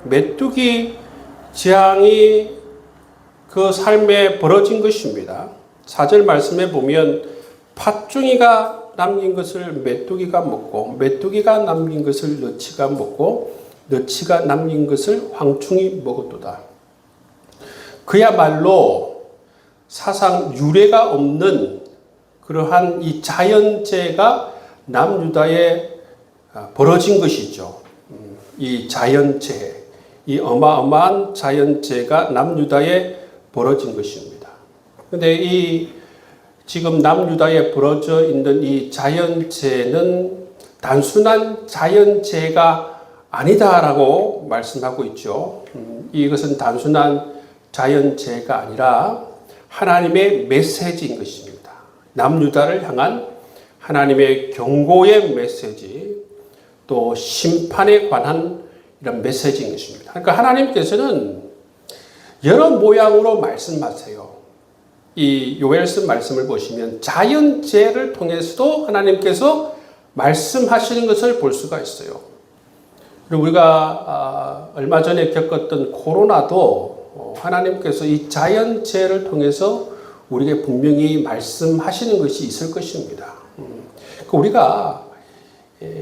메뚜기 재앙이 그 삶에 벌어진 것입니다. 4절 말씀에 보면 팥중이가 남긴 것을 메뚜기가 먹고 메뚜기가 남긴 것을 너치가 먹고 너치가 남긴 것을 황충이 먹었도다. 그야말로 사상 유례가 없는 그러한 이 자연재해가 남유다에 벌어진 것이죠. 이 자연재해, 이 어마어마한 자연재해가 남유다에 벌어진 것입니다. 그런데 이 지금 남유다에 벌어져 있는 이 자연재해는 단순한 자연재해가 아니다라고 말씀하고 있죠. 이것은 단순한 자연재해가 아니라 하나님의 메시지인 것입니다. 남유다를 향한 하나님의 경고의 메시지, 또 심판에 관한 이런 메시지인 것입니다. 그러니까 하나님께서는 여러 모양으로 말씀하세요. 이 요엘서 말씀을 보시면 자연재해를 통해서도 하나님께서 말씀하시는 것을 볼 수가 있어요. 그리고 우리가 얼마 전에 겪었던 코로나도 하나님께서 이 자연재해를 통해서 우리에게 분명히 말씀하시는 것이 있을 것입니다. 우리가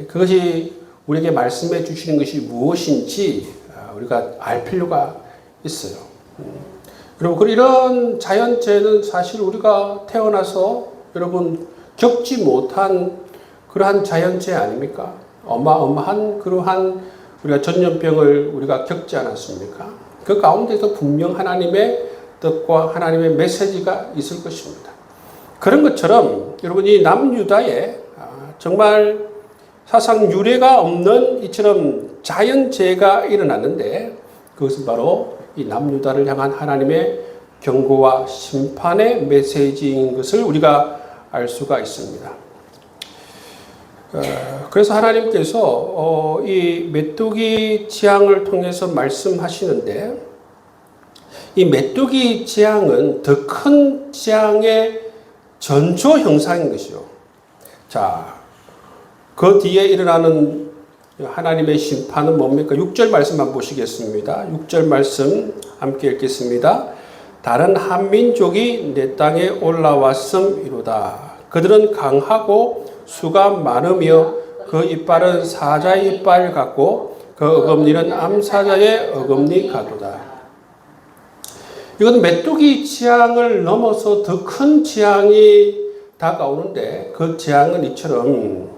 그것이 우리에게 말씀해 주시는 것이 무엇인지 우리가 알 필요가 있어요. 그리고 이런 자연재해는 사실 우리가 태어나서 여러분 겪지 못한 그러한 자연재해 아닙니까? 어마어마한 그러한 우리가 전염병을 우리가 겪지 않았습니까? 그 가운데서 분명 하나님의 뜻과 하나님의 메시지가 있을 것입니다. 그런 것처럼 여러분 이 남유다에 정말 사상 유례가 없는 이처럼 자연재해가 일어났는데 그것은 바로 이 남유다를 향한 하나님의 경고와 심판의 메시지인 것을 우리가 알 수가 있습니다. 그래서 하나님께서 이 메뚜기 재앙을 통해서 말씀하시는데 이 메뚜기 재앙은 더 큰 재앙의 전조 형상인 것이요. 자, 그 뒤에 일어나는 하나님의 심판은 뭡니까? 6절 말씀 한번 보시겠습니다. 6절 말씀 함께 읽겠습니다. 다른 한 민족이 내 땅에 올라왔음이로다. 그들은 강하고 수가 많으며 그 이빨은 사자의 이빨 같고 그 어금니는 암사자의 어금니 같도다. 이건 메뚜기 재앙을 넘어서 더 큰 재앙이 다가오는데 그 재앙은 이처럼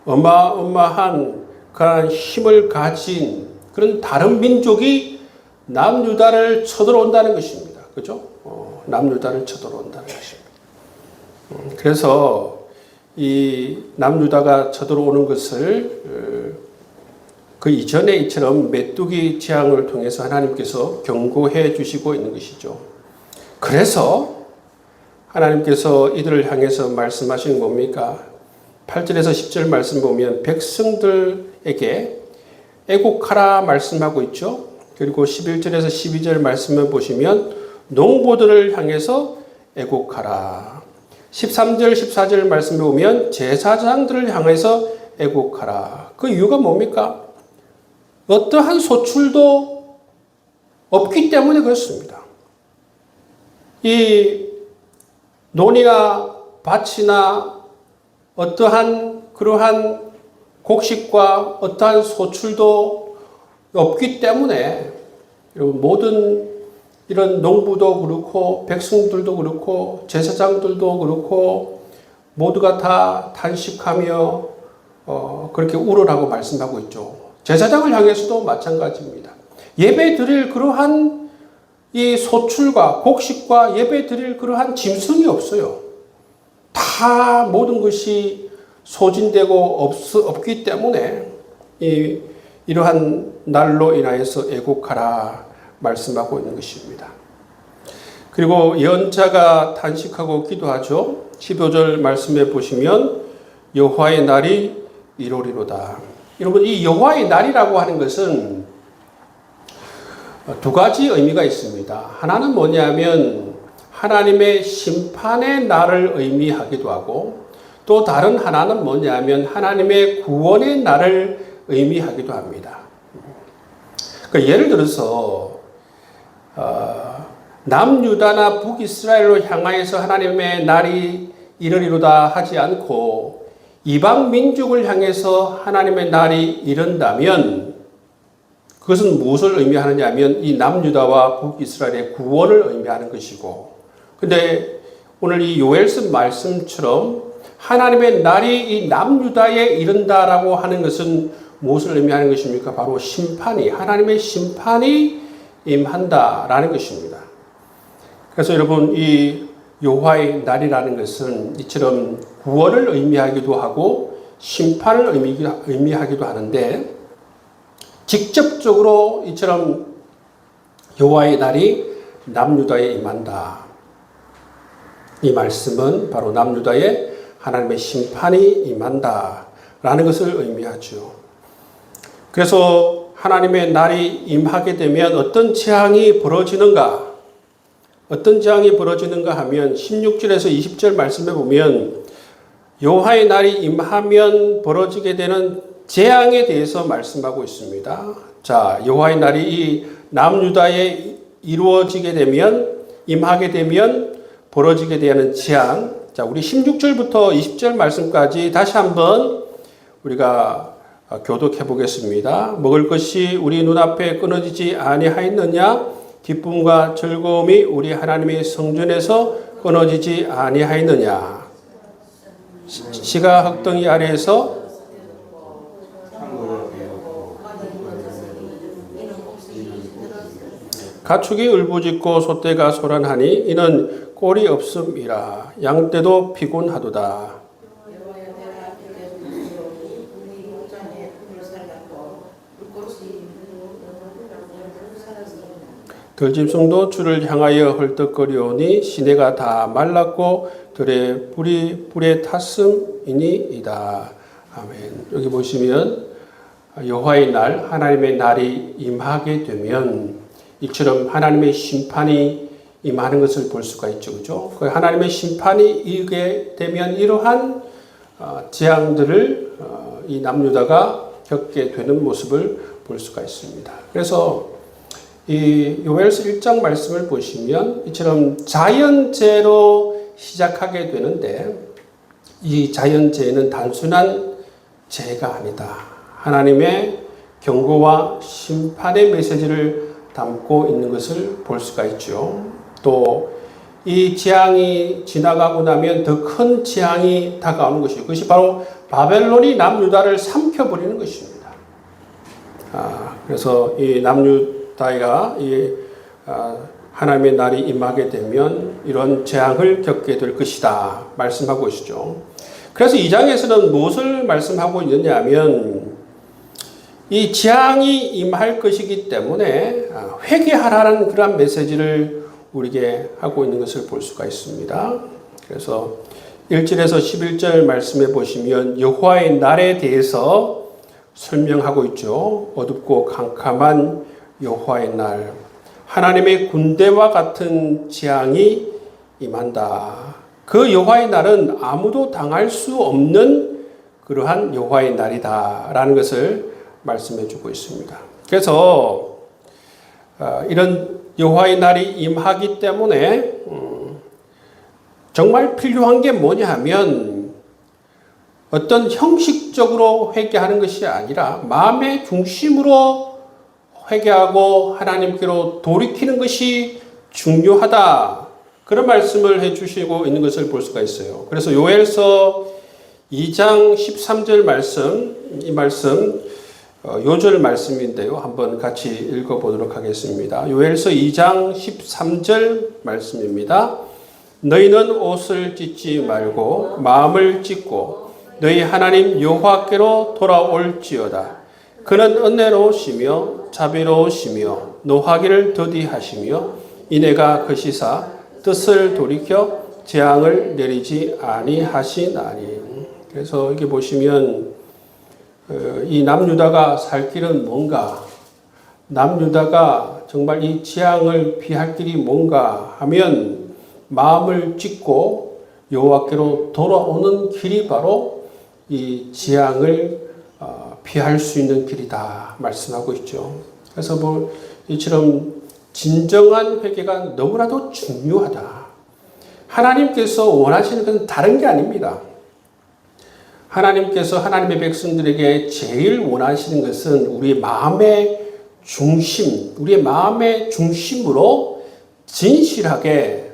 어마어마한 그런 힘을 가진 그런 다른 민족이 남유다를 쳐들어온다는 것입니다. 그죠? 남유다를 쳐들어온다는 것입니다. 그래서 이 남유다가 쳐들어오는 것을 그 이전에 이처럼 메뚜기 재앙을 통해서 하나님께서 경고해 주시고 있는 것이죠. 그래서 하나님께서 이들을 향해서 말씀하시는 뭡니까? 8절에서 10절 말씀 보면 백성들에게 애곡하라 말씀하고 있죠. 그리고 11절에서 12절 말씀을 보시면 농부들을 향해서 애곡하라. 13절, 14절 말씀을 보면 제사장들을 향해서 애곡하라. 그 이유가 뭡니까? 어떠한 소출도 없기 때문에 그렇습니다. 이 논이나 밭이나 어떠한 그러한 곡식과 어떠한 소출도 없기 때문에 모든 이런 농부도 그렇고 백성들도 그렇고 제사장들도 그렇고 모두가 다 탄식하며 그렇게 울으라고 말씀하고 있죠. 제사장을 향해서도 마찬가지입니다. 예배 드릴 그러한 이 소출과 곡식과 예배 드릴 그러한 짐승이 없어요. 다 모든 것이 소진되고 없기 때문에 이러한 날로 인하여서 애곡하라 말씀하고 있는 것입니다. 그리고 예언자가 탄식하고 기도하죠. 15절 말씀에 보시면 여호와의 날이 이루리로다. 여러분 이 여호와의 날이라고 하는 것은 두 가지 의미가 있습니다. 하나는 뭐냐면 하나님의 심판의 날을 의미하기도 하고 또 다른 하나는 뭐냐면 하나님의 구원의 날을 의미하기도 합니다. 그러니까 예를 들어서 남유다나 북이스라엘로 향하여서 하나님의 날이 이르리로다 하지 않고 이방 민족을 향해서 하나님의 날이 이른다면 그것은 무엇을 의미하느냐 하면 이 남유다와 북이스라엘의 구원을 의미하는 것이고, 근데 오늘 이 요엘서 말씀처럼 하나님의 날이 이 남유다에 이른다라고 하는 것은 무엇을 의미하는 것입니까? 바로 심판이, 하나님의 심판이 임한다라는 것입니다. 그래서 여러분, 이 여호와의 날이라는 것은 이처럼 구원을 의미하기도 하고 심판을 의미하기도 하는데, 직접적으로 이처럼 여호와의 날이 남유다에 임한다. 이 말씀은 바로 남유다에 하나님의 심판이 임한다라는 것을 의미하죠. 그래서 하나님의 날이 임하게 되면 어떤 재앙이 벌어지는가? 어떤 재앙이 벌어지는가 하면 16절에서 20절 말씀에 보면 여호와의 날이 임하면 벌어지게 되는 재앙에 대해서 말씀하고 있습니다. 자, 여호와의 날이 이 남유다에 이루어지게 되면, 임하게 되면 벌어지게 되는 재앙. 자, 우리 16절부터 20절 말씀까지 다시 한번 우리가 교독해 보겠습니다. 먹을 것이 우리 눈앞에 끊어지지 아니하였느냐? 기쁨과 즐거움이 우리 하나님의 성전에서 끊어지지 아니하였느냐? 시가 흙덩이 아래에서 가축이 울부짖고 소떼가 소란하니 이는 꼴이 없음이라. 양떼도 피곤하도다. 들짐승도 주를 향하여 헐떡거리오니 시내가 다 말랐고 들에 불에 탔음이니이다. 아멘. 여기 보시면 여호와의 날, 하나님의 날이 임하게 되면 이처럼 하나님의 심판이 임하는 것을 볼 수가 있죠. 그죠? 하나님의 심판이 이게 되면 이러한 재앙들을 이 남유다가 겪게 되는 모습을 볼 수가 있습니다. 그래서 이 요엘서 1장 말씀을 보시면 이처럼 자연재해로 시작하게 되는데, 이 자연재해는 단순한 재해가 아니다. 하나님의 경고와 심판의 메시지를 담고 있는 것을 볼 수가 있죠. 또 이 재앙이 지나가고 나면 더 큰 재앙이 다가오는 것이고, 그것이 바로 바벨론이 남유다를 삼켜버리는 것입니다. 그래서 이 남유다가 하나님의 날이 임하게 되면 이런 재앙을 겪게 될 것이다 말씀하고 있죠. 그래서 이 장에서는 무엇을 말씀하고 있느냐 하면 이 재앙이 임할 것이기 때문에 회개하라는 그런 메시지를 우리에게 하고 있는 것을 볼 수가 있습니다. 그래서 1절에서 11절 말씀해 보시면 여호와의 날에 대해서 설명하고 있죠. 어둡고 캄캄한 여호와의 날, 하나님의 군대와 같은 재앙이 임한다. 그 여호와의 날은 아무도 당할 수 없는 그러한 여호와의 날이다라는 것을 말씀해 주고 있습니다. 그래서 이런 여호와의 날이 임하기 때문에 정말 필요한 게 뭐냐 하면 어떤 형식적으로 회개하는 것이 아니라 마음의 중심으로 회개하고 하나님께로 돌이키는 것이 중요하다. 그런 말씀을 해주시고 있는 것을 볼 수가 있어요. 그래서 요엘서 2장 13절 말씀, 이 말씀 요절 말씀인데요. 한번 같이 읽어보도록 하겠습니다. 요엘서 2장 13절 말씀입니다. 너희는 옷을 찢지 말고 마음을 찢고 너희 하나님 여호와께로 돌아올지어다. 그는 은혜로우시며 자비로우시며 노하기를 더디하시며 이내가 거시사 뜻을 돌이켜 재앙을 내리지 아니하시나니. 그래서 여기 보시면 이 남유다가 살 길은 뭔가, 남유다가 정말 이 재앙을 피할 길이 뭔가 하면 마음을 찢고 여호와께로 돌아오는 길이 바로 이 재앙을 피할 수 있는 길이다 말씀하고 있죠. 그래서 이처럼 진정한 회개가 너무나도 중요하다. 하나님께서 원하시는 것은 다른 게 아닙니다. 하나님께서 하나님의 백성들에게 제일 원하시는 것은 우리의 마음의 중심, 우리의 마음의 중심으로 진실하게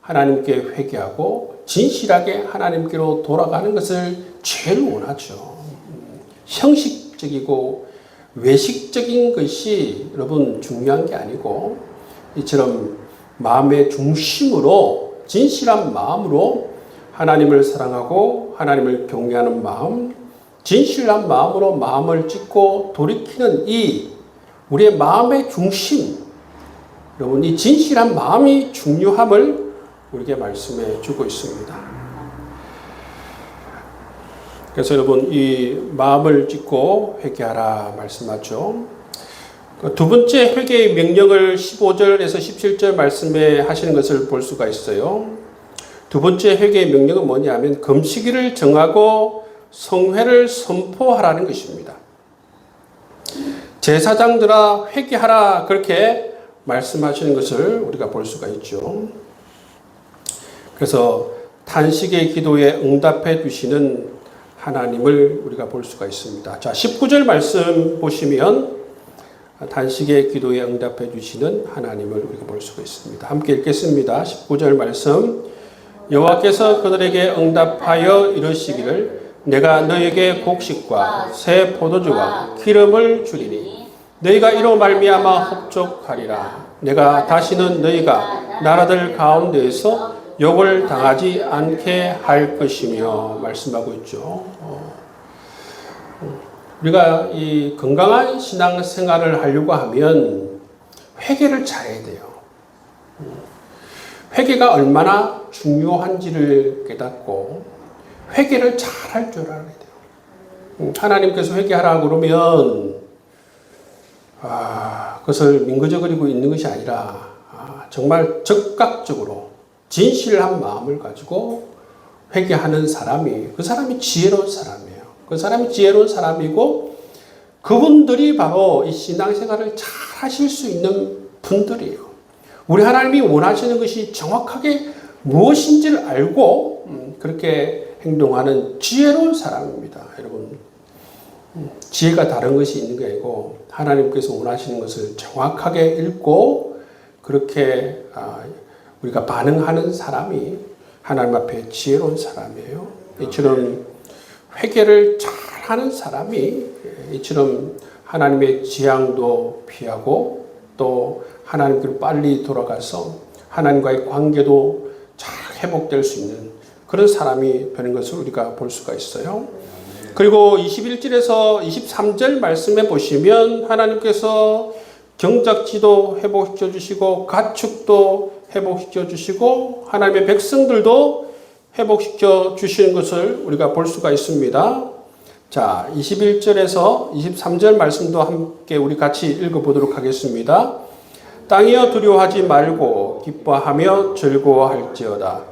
하나님께 회개하고 진실하게 하나님께로 돌아가는 것을 제일 원하죠. 형식적이고 외식적인 것이 여러분 중요한 게 아니고 이처럼 마음의 중심으로 진실한 마음으로 하나님을 사랑하고 하나님을 경외하는 마음, 진실한 마음으로 마음을 찢고 돌이키는 이 우리의 마음의 중심, 여러분 이 진실한 마음이 중요함을 우리에게 말씀해 주고 있습니다. 그래서 여러분 이 마음을 찢고 회개하라 말씀하죠. 두 번째 회개의 명령을 15절에서 17절 말씀에 하시는 것을 볼 수가 있어요. 두 번째 회개의 명령은 뭐냐면 금식일을 정하고 성회를 선포하라는 것입니다. 제사장들아 회개하라 그렇게 말씀하시는 것을 우리가 볼 수가 있죠. 그래서 탄식의 기도에 응답해 주시는 하나님을 우리가 볼 수가 있습니다. 자, 19절 말씀 보시면 단식의 기도에 응답해 주시는 하나님을 우리가 볼 수가 있습니다. 함께 읽겠습니다. 19절 말씀. 여호와께서 그들에게 응답하여 이르시기를 내가 너에게 곡식과 새 포도주와 기름을 주리니 너희가 이로 말미암아 흡족하리라. 내가 다시는 너희가 나라들 가운데에서 욕을 당하지 않게 할 것이며 말씀하고 있죠. 우리가 이 건강한 신앙생활을 하려고 하면 회개를 잘해야 돼요. 회개가 얼마나 중요한지를 깨닫고 회개를 잘할 줄 알아야 돼요. 하나님께서 회개하라 그러면 그것을 민거저거리고 있는 것이 아니라 정말 적극적으로 진실한 마음을 가지고 회개하는 사람이 그 사람이 지혜로운 사람이에요. 그 사람이 지혜로운 사람이고 그분들이 바로 이 신앙생활을 잘 하실 수 있는 분들이에요. 우리 하나님이 원하시는 것이 정확하게 무엇인지를 알고 그렇게 행동하는 지혜로운 사람입니다. 여러분, 지혜가 다른 것이 있는 게 아니고 하나님께서 원하시는 것을 정확하게 읽고 그렇게 우리가 반응하는 사람이 하나님 앞에 지혜로운 사람이에요. 이처럼 회개를 잘하는 사람이 이처럼 하나님의 재앙도 피하고 또 하나님께로 빨리 돌아가서 하나님과의 관계도 잘 회복될 수 있는 그런 사람이 되는 것을 우리가 볼 수가 있어요. 그리고 21절에서 23절 말씀에 보시면 하나님께서 경작지도 회복시켜 주시고 가축도 회복시켜 주시고 하나님의 백성들도 회복시켜 주시는 것을 우리가 볼 수가 있습니다. 자, 21절에서 23절 말씀도 함께 우리 같이 읽어보도록 하겠습니다. 땅이여 두려워하지 말고 기뻐하며 즐거워할지어다.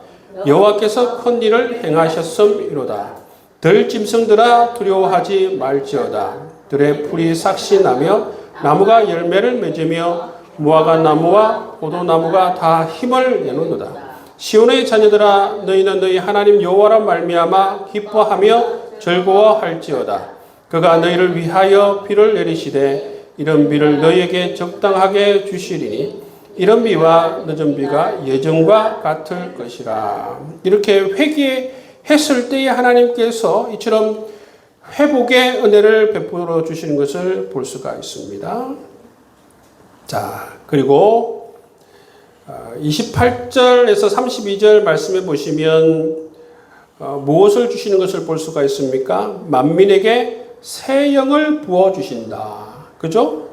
여호와께서 큰 일을 행하셨음이로다. 들짐승들아 두려워하지 말지어다. 들의 풀이 싹시 나며 나무가 열매를 맺으며 무화과 나무와 포도나무가 다 힘을 내놓는다. 시온의 자녀들아 너희는 너희 하나님 여호와라 말미암아 기뻐하며 즐거워할지어다. 그가 너희를 위하여 비를 내리시되 이런 비를 너희에게 적당하게 주시리니 이런 비와 늦은 비가 예전과 같을 것이라. 이렇게 회개했을 때에 하나님께서 이처럼 회복의 은혜를 베풀어 주시는 것을 볼 수가 있습니다. 자, 그리고 28절에서 32절 말씀해 보시면 무엇을 주시는 것을 볼 수가 있습니까? 만민에게 새 영을 부어 주신다. 그죠?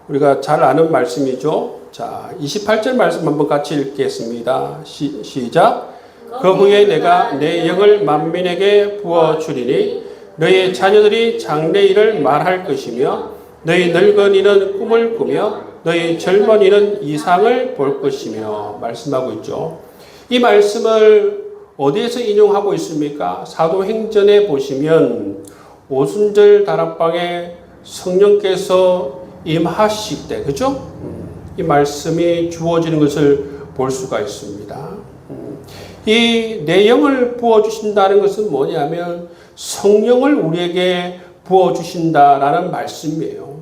우리가 잘 아는 말씀이죠. 자, 28절 말씀 한번 같이 읽겠습니다. 시작. 그 후에 내가 내 영을 만민에게 부어 주리니 너희 자녀들이 장래일을 말할 것이며 너희 늙은이는 꿈을 꾸며 너희 젊은이는 이상을 볼 것이며 말씀하고 있죠. 이 말씀을 어디에서 인용하고 있습니까? 사도행전에 보시면 오순절 다락방에 성령께서 임하실 때, 그죠? 이 말씀이 주어지는 것을 볼 수가 있습니다. 이 내용을 부어주신다는 것은 뭐냐면 성령을 우리에게 부어주신다라는 말씀이에요.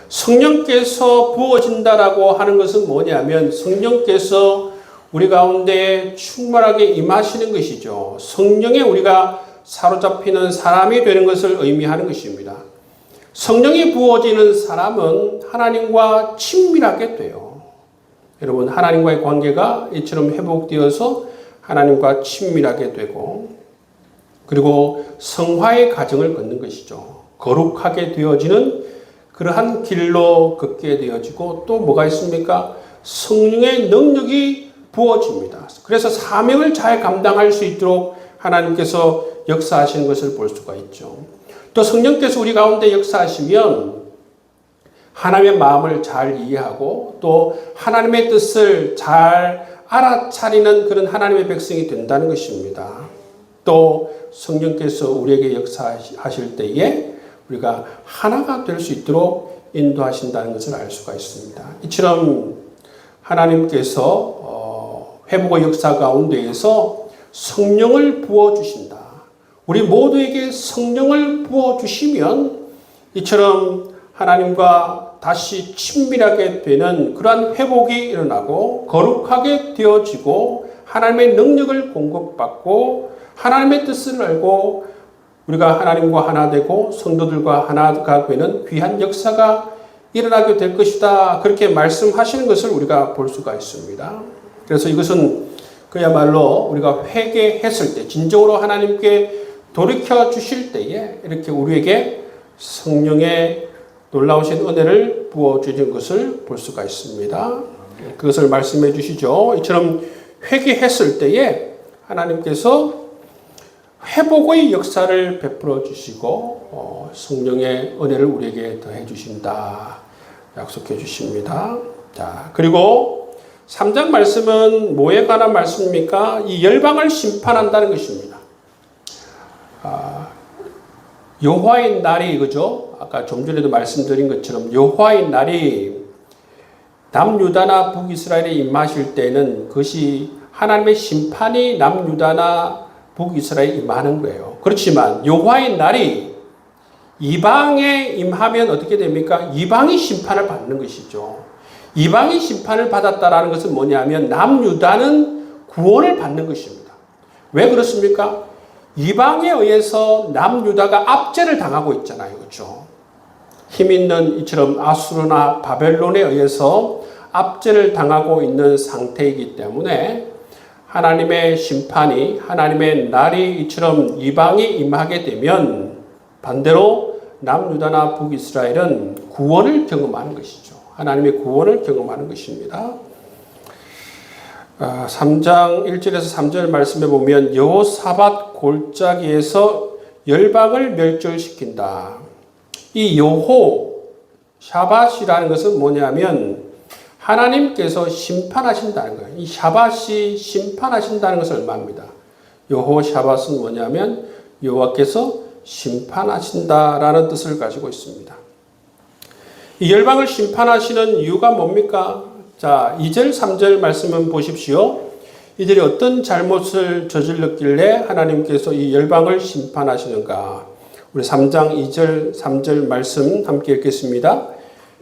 성령께서 부어진다라고 하는 것은 뭐냐면 성령께서 우리 가운데 충만하게 임하시는 것이죠. 성령에 우리가 사로잡히는 사람이 되는 것을 의미하는 것입니다. 성령이 부어지는 사람은 하나님과 친밀하게 돼요. 여러분, 하나님과의 관계가 이처럼 회복되어서 하나님과 친밀하게 되고, 그리고 성화의 과정을 걷는 것이죠. 거룩하게 되어지는 그러한 길로 걷게 되어지고, 또 뭐가 있습니까? 성령의 능력이 부어집니다. 그래서 사명을 잘 감당할 수 있도록 하나님께서 역사하시는 것을 볼 수가 있죠. 또 성령께서 우리 가운데 역사하시면 하나님의 마음을 잘 이해하고 또 하나님의 뜻을 잘 알아차리는 그런 하나님의 백성이 된다는 것입니다. 또 성령께서 우리에게 역사하실 때에 우리가 하나가 될 수 있도록 인도하신다는 것을 알 수가 있습니다. 이처럼 하나님께서 회복의 역사 가운데에서 성령을 부어주신다. 우리 모두에게 성령을 부어주시면 이처럼 하나님과 다시 친밀하게 되는 그러한 회복이 일어나고 거룩하게 되어지고 하나님의 능력을 공급받고 하나님의 뜻을 알고 우리가 하나님과 하나 되고 성도들과 하나가 되는 귀한 역사가 일어나게 될 것이다. 그렇게 말씀하시는 것을 우리가 볼 수가 있습니다. 그래서 이것은 그야말로 우리가 회개했을 때 진정으로 하나님께 돌이켜 주실 때에 이렇게 우리에게 성령의 놀라우신 은혜를 부어주는 것을 볼 수가 있습니다. 그것을 말씀해 주시죠. 이처럼 회개했을 때에 하나님께서 회복의 역사를 베풀어 주시고 성령의 은혜를 우리에게 더해 주신다. 약속해 주십니다. 자, 그리고 3장 말씀은 뭐에 관한 말씀입니까? 이 열방을 심판한다는 것입니다. 여호와의 날이, 그죠? 아까 좀 전에도 말씀드린 것처럼 여호와의 날이 남유다나 북이스라엘에 임하실 때는 그것이 하나님의 심판이 남유다나 북이스라엘에 임하는 거예요. 그렇지만 여호와의 날이 이방에 임하면 어떻게 됩니까? 이방이 심판을 받는 것이죠. 이방이 심판을 받았다라는 것은 뭐냐면 남유다는 구원을 받는 것입니다. 왜 그렇습니까? 이방에 의해서 남유다가 압제를 당하고 있잖아요. 그렇죠? 힘 있는 이처럼 아수르나 바벨론에 의해서 압제를 당하고 있는 상태이기 때문에 하나님의 심판이, 하나님의 날이 이처럼 이방이 임하게 되면 반대로 남유다나 북이스라엘은 구원을 경험하는 것이죠. 하나님의 구원을 경험하는 것입니다. 3장 1절에서 3절 말씀에 보면 여호사밧 골짜기에서 열방을 멸절시킨다. 이 여호샤밧이라는 것은 뭐냐면 하나님께서 심판하신다는 거예요. 이 샤밧이 심판하신다는 것을 의미합니다. 여호샤밧은 뭐냐면 여호와께서 심판하신다라는 뜻을 가지고 있습니다. 이 열방을 심판하시는 이유가 뭡니까? 자, 2절, 3절 말씀을 보십시오. 이들이 어떤 잘못을 저질렀길래 하나님께서 이 열방을 심판하시는가? 우리 3장 2절, 3절 말씀 함께 읽겠습니다.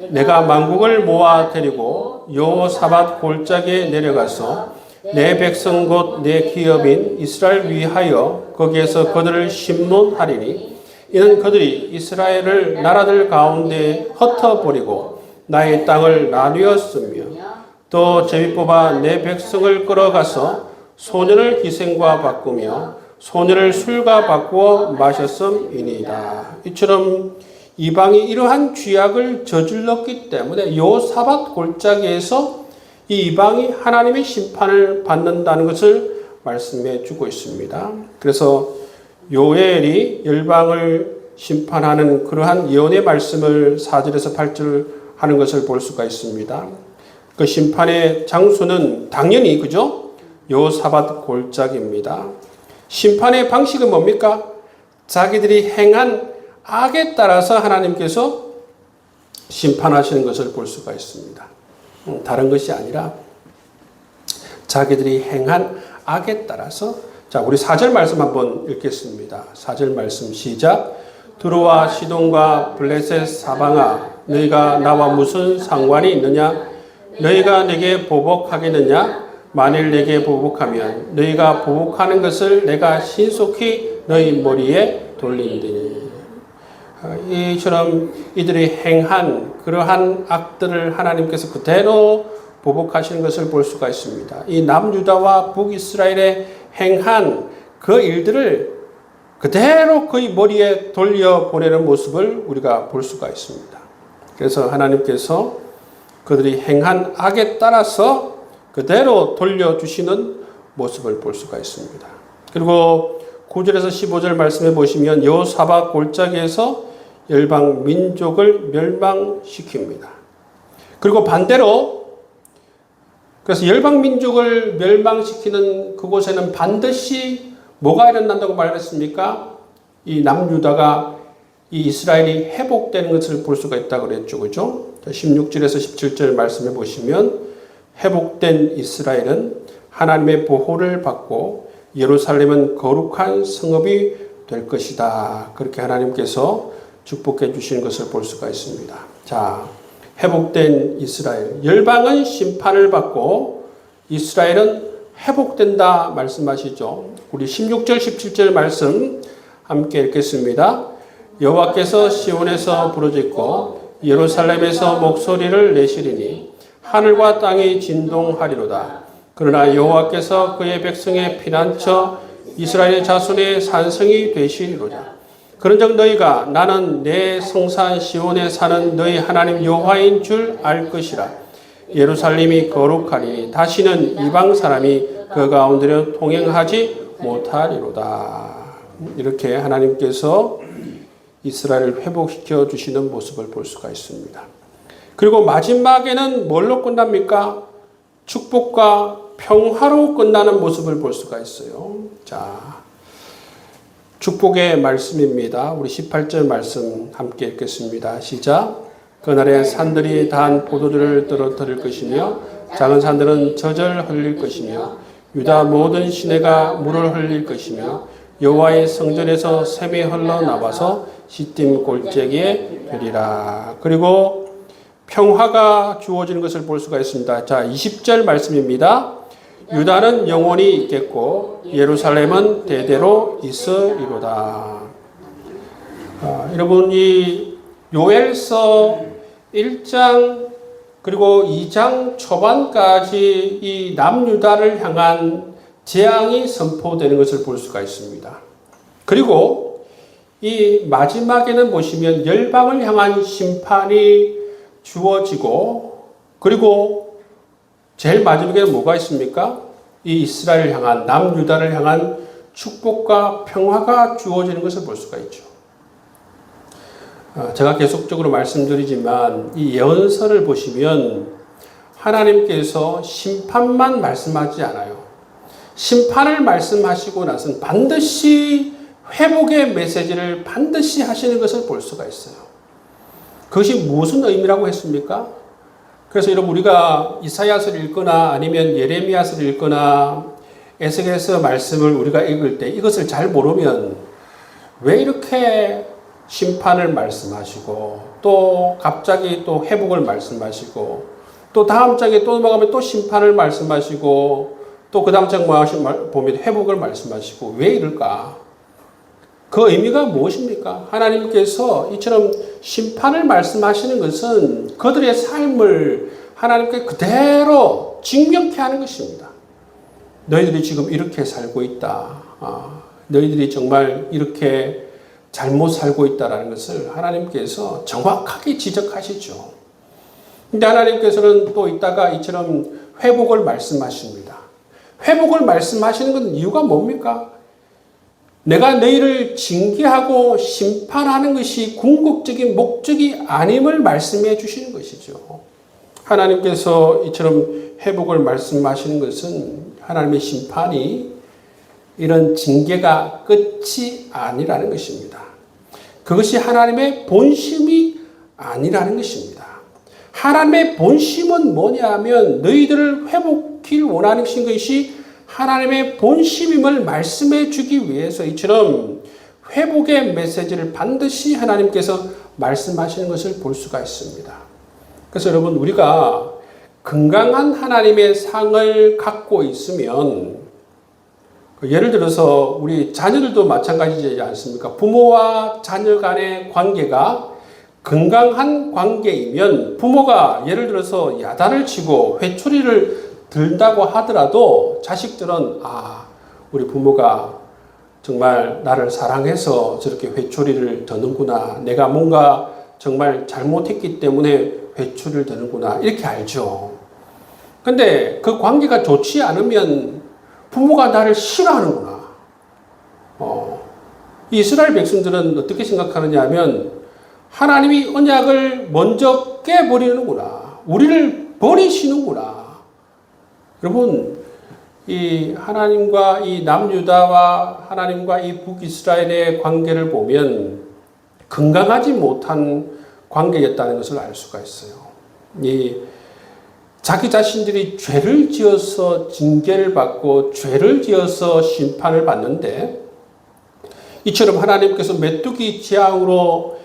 내가 만국을 모아 데리고 여호사밧 골짜기에 내려가서 내 백성 곧 내 기업인 이스라엘 위하여 거기에서 그들을 심문하리니 이는 그들이 이스라엘을 나라들 가운데 흩어버리고 나의 땅을 나뉘었으며 또 제비 뽑아 내 백성을 끌어가서 소년을 기생과 바꾸며 소년을 술과 바꾸어 마셨음이니이다. 이처럼 이방이 이러한 죄악을 저질렀기 때문에 여호사밧 골짜기에서 이 이방이 하나님의 심판을 받는다는 것을 말씀해 주고 있습니다. 그래서 요엘이 열방을 심판하는 그러한 예언의 말씀을 4절에서 8절 하는 것을 볼 수가 있습니다. 그 심판의 장소는 당연히 그죠? 여호사밧 골짜기입니다. 심판의 방식은 뭡니까? 자기들이 행한 악에 따라서 하나님께서 심판하시는 것을 볼 수가 있습니다. 다른 것이 아니라 자기들이 행한 악에 따라서. 자, 우리 4절 말씀 한번 읽겠습니다. 4절 말씀 시작. 두로와 시돈과 블레셋 사방아, 너희가 나와 무슨 상관이 있느냐? 너희가 내게 보복하겠느냐? 만일 내게 보복하면 너희가 보복하는 것을 내가 신속히 너희 머리에 돌리리니. 이처럼 이들이 행한 그러한 악들을 하나님께서 그대로 보복하시는 것을 볼 수가 있습니다. 이 남유다와 북이스라엘의 행한 그 일들을 그대로 그의 머리에 돌려보내는 모습을 우리가 볼 수가 있습니다. 그래서 하나님께서 그들이 행한 악에 따라서 그대로 돌려주시는 모습을 볼 수가 있습니다. 그리고 9절에서 15절 말씀해 보시면 여호사밧 골짜기에서 열방 민족을 멸망시킵니다. 그리고 반대로 그래서 열방 민족을 멸망시키는 그곳에는 반드시 뭐가 일어난다고 말했습니까? 이 남유다가 이 이스라엘이 회복되는 것을 볼 수가 있다고 그랬죠. 그죠? 16절에서 17절 말씀해 보시면 회복된 이스라엘은 하나님의 보호를 받고 예루살렘은 거룩한 성읍이 될 것이다. 그렇게 하나님께서 축복해 주시는 것을 볼 수가 있습니다. 자, 회복된 이스라엘. 열방은 심판을 받고 이스라엘은 회복된다 말씀하시죠. 우리 16절 17절 말씀 함께 읽겠습니다. 여호와께서 시온에서 부르짖고 예루살렘에서 목소리를 내시리니 하늘과 땅이 진동하리로다. 그러나 여호와께서 그의 백성의 피난처 이스라엘의 자손의 산성이 되시리로다. 그런즉 너희가 나는 내 성산 시온에 사는 너희 하나님 여호와인 줄 알 것이라. 예루살렘이 거룩하니 다시는 이방 사람이 그 가운데로 통행하지 못하리로다. 이렇게 하나님께서 이스라엘을 회복시켜 주시는 모습을 볼 수가 있습니다. 그리고 마지막에는 뭘로 끝납니까? 축복과 평화로 끝나는 모습을 볼 수가 있어요. 자, 축복의 말씀입니다. 우리 18절 말씀 함께 읽겠습니다. 시작. 그날에 산들이 단 포도주를 떨어뜨릴 것이며 작은 산들은 젖을 흘릴 것이며 유다 모든 시내가 물을 흘릴 것이며 여호와의 성전에서 샘이 흘러나와서 시딤 골짜기에 되리라. 그리고 평화가 주어지는 것을 볼 수가 있습니다. 자, 20절 말씀입니다. 유다는 영원히 있겠고 예루살렘은 대대로 있으리로다. 여러분, 이 요엘서 1장 그리고 2장 초반까지 이 남유다를 향한 재앙이 선포되는 것을 볼 수가 있습니다. 그리고 이 마지막에는 보시면 열방을 향한 심판이 주어지고, 그리고 제일 마지막에는 뭐가 있습니까? 이 이스라엘을 향한, 남유다를 향한 축복과 평화가 주어지는 것을 볼 수가 있죠. 제가 계속적으로 말씀드리지만 이 예언서를 보시면 하나님께서 심판만 말씀하지 않아요. 심판을 말씀하시고 나서는 반드시 회복의 메시지를 반드시 하시는 것을 볼 수가 있어요. 그것이 무슨 의미라고 했습니까? 그래서 여러분, 우리가 이사야서를 읽거나 아니면 예레미야서를 읽거나 에스겔서 말씀을 우리가 읽을 때 이것을 잘 모르면 왜 이렇게 심판을 말씀하시고 또 갑자기 또 회복을 말씀하시고 또 다음 장에 또 넘어가면 또 심판을 말씀하시고 또 그 다음 장 보면 회복을 말씀하시고 왜 이럴까? 그 의미가 무엇입니까? 하나님께서 이처럼 심판을 말씀하시는 것은 그들의 삶을 하나님께 그대로 증명케 하는 것입니다. 너희들이 지금 이렇게 살고 있다. 너희들이 정말 이렇게 잘못 살고 있다는 것을 하나님께서 정확하게 지적하시죠. 근데 하나님께서는 또 이따가 이처럼 회복을 말씀하십니다. 회복을 말씀하시는 건 이유가 뭡니까? 내가 너희를 징계하고 심판하는 것이 궁극적인 목적이 아님을 말씀해 주시는 것이죠. 하나님께서 이처럼 회복을 말씀하시는 것은 하나님의 심판이 이런 징계가 끝이 아니라는 것입니다. 그것이 하나님의 본심이 아니라는 것입니다. 하나님의 본심은 뭐냐 하면 너희들을 회복길 원하는 것이 하나님의 본심임을 말씀해 주기 위해서 이처럼 회복의 메시지를 반드시 하나님께서 말씀하시는 것을 볼 수가 있습니다. 그래서 여러분, 우리가 건강한 하나님의 상을 갖고 있으면, 예를 들어서 우리 자녀들도 마찬가지지 않습니까? 부모와 자녀 간의 관계가 건강한 관계이면 부모가 예를 들어서 야단을 치고 회초리를 들다고 하더라도 자식들은 우리 부모가 정말 나를 사랑해서 저렇게 회초리를 드는구나. 내가 뭔가 정말 잘못했기 때문에 회초리를 드는구나. 이렇게 알죠. 근데 그 관계가 좋지 않으면 부모가 나를 싫어하는구나. 이스라엘 백성들은 어떻게 생각하느냐 하면 하나님이 언약을 먼저 깨버리는구나. 우리를 버리시는구나. 여러분, 이 하나님과 이 남유다와 하나님과 이 북이스라엘의 관계를 보면 건강하지 못한 관계였다는 것을 알 수가 있어요. 이 자기 자신들이 죄를 지어서 징계를 받고 죄를 지어서 심판을 받는데, 이처럼 하나님께서 메뚜기 재앙으로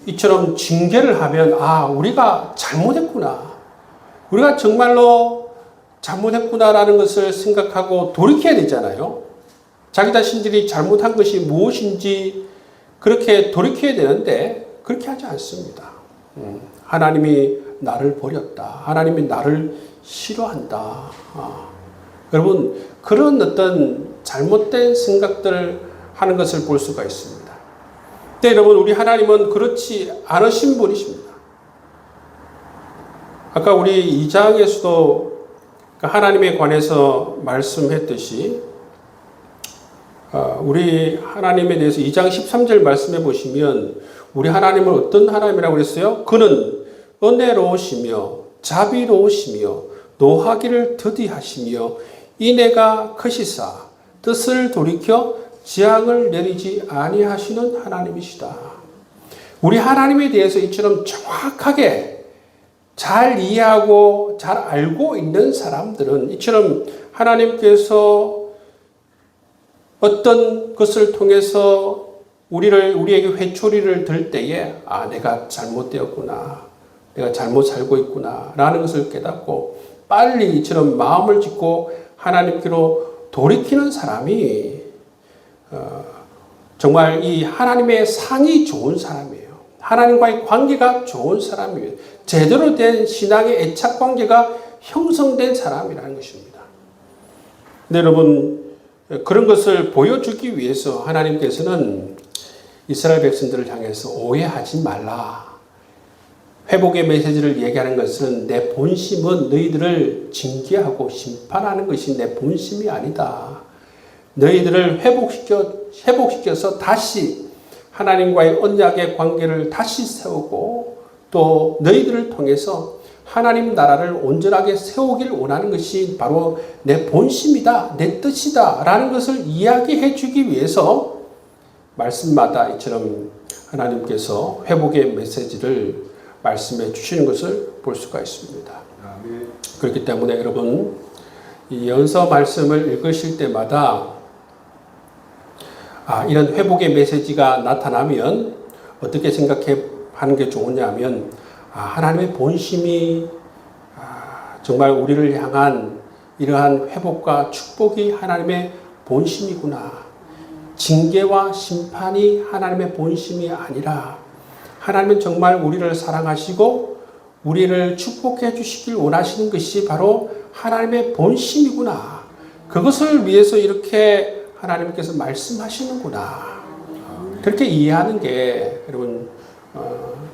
이처럼 징계를 하면 우리가 잘못했구나. 우리가 정말로 잘못했구나라는 것을 생각하고 돌이켜야 되잖아요. 자기 자신들이 잘못한 것이 무엇인지 그렇게 돌이켜야 되는데 그렇게 하지 않습니다. 하나님이 나를 버렸다. 하나님이 나를 싫어한다. 여러분, 그런 어떤 잘못된 생각들을 하는 것을 볼 수가 있습니다. 근데 여러분, 우리 하나님은 그렇지 않으신 분이십니다. 아까 우리 2장에서도 하나님에 관해서 말씀했듯이 우리 하나님에 대해서 2장 13절 말씀해 보시면 우리 하나님은 어떤 하나님이라고 그랬어요? 그는 은혜로우시며 자비로우시며 노하기를 더디하시며 인애가 크시사 뜻을 돌이켜 재앙을 내리지 아니하시는 하나님이시다. 우리 하나님에 대해서 이처럼 정확하게 잘 이해하고 잘 알고 있는 사람들은 이처럼 하나님께서 어떤 것을 통해서 우리에게 회초리를 들 때에 내가 잘못되었구나. 내가 잘못 살고 있구나. 라는 것을 깨닫고 빨리 이처럼 마음을 짓고 하나님께로 돌이키는 사람이 정말 이 하나님의 상이 좋은 사람이에요. 하나님과의 관계가 좋은 사람이에요. 제대로 된 신앙의 애착 관계가 형성된 사람이라는 것입니다. 근데 여러분, 그런 것을 보여주기 위해서 하나님께서는 이스라엘 백성들을 향해서 오해하지 말라. 회복의 메시지를 얘기하는 것은 내 본심은 너희들을 징계하고 심판하는 것이 내 본심이 아니다. 너희들을 회복시켜서 다시 하나님과의 언약의 관계를 다시 세우고 또 너희들을 통해서 하나님 나라를 온전하게 세우길 원하는 것이 바로 내 본심이다, 내 뜻이다 라는 것을 이야기해 주기 위해서 말씀마다 이처럼 하나님께서 회복의 메시지를 말씀해 주시는 것을 볼 수가 있습니다. 그렇기 때문에 여러분, 이 연서 말씀을 읽으실 때마다 이런 회복의 메시지가 나타나면 어떻게 생각하는 게 좋으냐 하면 하나님의 본심이 정말 우리를 향한 이러한 회복과 축복이 하나님의 본심이구나. 징계와 심판이 하나님의 본심이 아니라 하나님은 정말 우리를 사랑하시고 우리를 축복해 주시길 원하시는 것이 바로 하나님의 본심이구나. 그것을 위해서 이렇게 하나님께서 말씀하시는구나. 그렇게 이해하는 게 여러분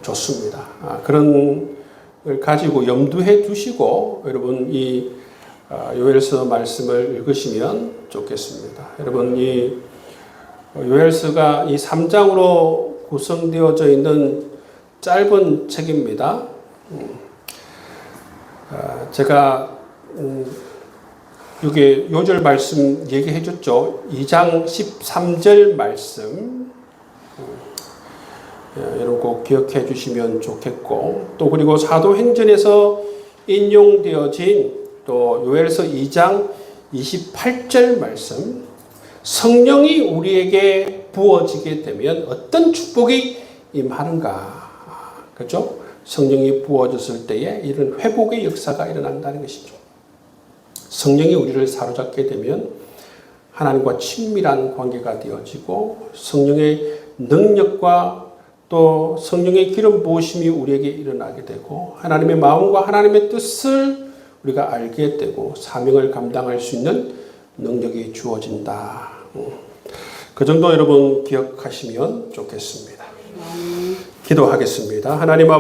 좋습니다. 그런 걸 가지고 염두해 두시고 여러분 이 요엘서 말씀을 읽으시면 좋겠습니다. 여러분 이 요엘서가 이 3장으로 구성되어져 있는 짧은 책입니다. 제가 여기 요절 말씀 얘기해 줬죠. 2장 13절 말씀. 여러분 꼭 기억해 주시면 좋겠고, 또 그리고 사도행전에서 인용되어진 또 요엘서 2장 28절 말씀, 성령이 우리에게 부어지게 되면 어떤 축복이 임하는가. 그렇죠? 성령이 부어졌을 때에 이런 회복의 역사가 일어난다는 것이죠. 성령이 우리를 사로잡게 되면 하나님과 친밀한 관계가 되어지고 성령의 능력과 또 성령의 기름 부으심이 우리에게 일어나게 되고 하나님의 마음과 하나님의 뜻을 우리가 알게 되고 사명을 감당할 수 있는 능력이 주어진다. 그 정도 여러분 기억하시면 좋겠습니다. 기도하겠습니다. 하나님